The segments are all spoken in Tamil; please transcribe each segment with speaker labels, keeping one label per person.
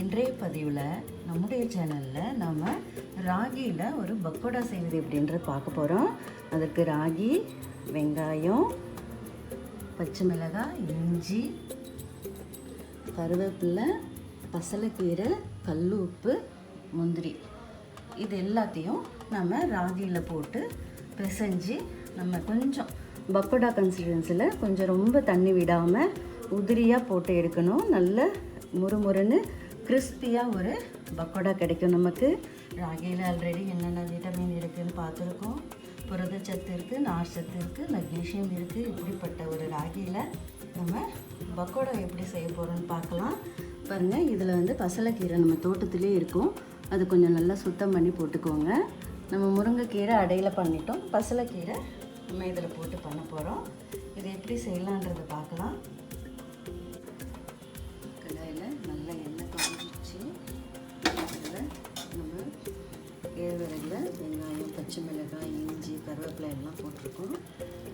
Speaker 1: இன்றைய பதிவில் நம்முடைய சேனலில் நம்ம ராகியில் ஒரு பக்கோடா செய்வது எப்படின்ற பார்க்க போகிறோம். அதற்கு ராகி, வெங்காயம், பச்சை மிளகாய், இஞ்சி, கருவேப்பிலை, பசலைக்கீரை, கல் உப்பு, முந்திரி இது எல்லாத்தையும் நம்ம ராகியில் போட்டு பிசைஞ்சு நம்ம கொஞ்சம் பக்கோடா கன்சிஸ்டன்சியில் கொஞ்சம் ரொம்ப தண்ணி விடாமல் உதிரியாக போட்டு எடுக்கணும். நல்ல முறுமுறுன்னு கிறிஸ்பியாக ஒரு பக்கோடா கிடைக்கும். நமக்கு ராகியில் ஆல்ரெடி என்னென்ன விட்டமின் இருக்குதுன்னு பார்த்துருக்கோம். புரதச்சத்து இருக்குது, நார்ச்சத்து இருக்குது, மெக்னீஷியம் இருக்குது. இப்படிப்பட்ட ஒரு ராகியில் நம்ம பக்கோடா எப்படி செய்ய போகிறோன்னு பார்க்கலாம். பாருங்கள், இதில் பசலைக்கீரை நம்ம தோட்டத்திலே இருக்கும். அது கொஞ்சம் நல்லா சுத்தம் பண்ணி போட்டுக்கோங்க. நம்ம முருங்கைக்கீரை அடையில் பண்ணிட்டோம். பசலைக்கீரை நம்ம இதில் போட்டு பண்ண போகிறோம். இதை எப்படி செய்யலான்றதை பார்க்கலாம். கடாயில் நல்லா எண்ணெய் காஞ்சிச்சு. அதில் நம்ம கேழ்வரகில் வெங்காயம், பச்சை மிளகாய், இஞ்சி, கருவேப்பிலை எல்லாம் போட்டிருக்கோம்.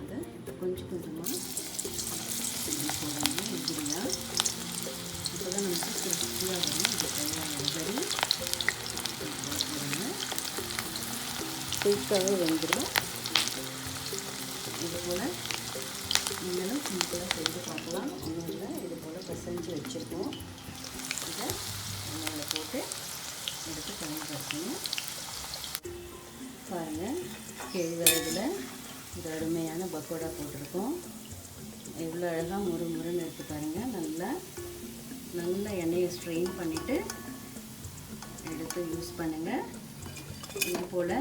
Speaker 1: அதை கொஞ்சம் கொஞ்சமாக போடணும் உதிரியாக. இப்போ தான் நமக்கு கிறிஸ்பியாக வரும். இது கையால் உதறி போடுங்க. குயிக்காகவே வந்துடும். இது போல் நீங்களும் சிம்பிளாக செய்து பார்க்கலாம். ஒன்றும் இல்லை, இது போல் பிசைஞ்சு வச்சுருக்கோம். இதை எண்ணெயில் போட்டு எடுத்து பயன்படுத்தணும். பாருங்கள், கேழ்வரகில் இது அருமையான பக்கோடா போட்டிருக்கோம். எவ்வளோ அழகாக முறுமுறுன்னு இருக்குது பாருங்கள். நல்லா எண்ணெயை ஸ்ட்ரெயின் பண்ணிவிட்டு எடுத்து யூஸ் பண்ணுங்கள். இது போல்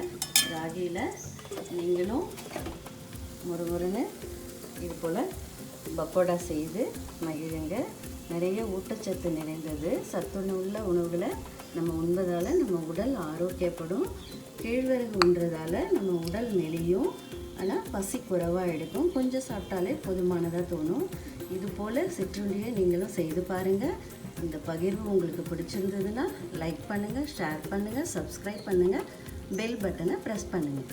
Speaker 1: ராகியில் நீங்களும் முறுமுறுன்னு இது போல் பக்கோடா செய்து மகிழுங்க. நிறைய ஊட்டச்சத்து நிறைந்தது. சத்துணவு உள்ள உணவுகளை நம்ம உண்பதால் நம்ம உடல் ஆரோக்கியப்படும். கேழ்வரகு உண்றதால நம்ம உடல் மெலியும். ஆனால் பசி குறைவாக எடுக்கும். கொஞ்சம் சாப்பிட்டாலே போதுமானதாக தோணும். இது போல் சிற்றுண்டியை நீங்களும் செய்து பாருங்கள். இந்த பகிர்வு உங்களுக்கு பிடிச்சிருந்ததுன்னா லைக் பண்ணுங்கள், ஷேர் பண்ணுங்கள், சப்ஸ்கிரைப் பண்ணுங்கள், பெல் பட்டனை ப்ரெஸ் பண்ணுங்கள்.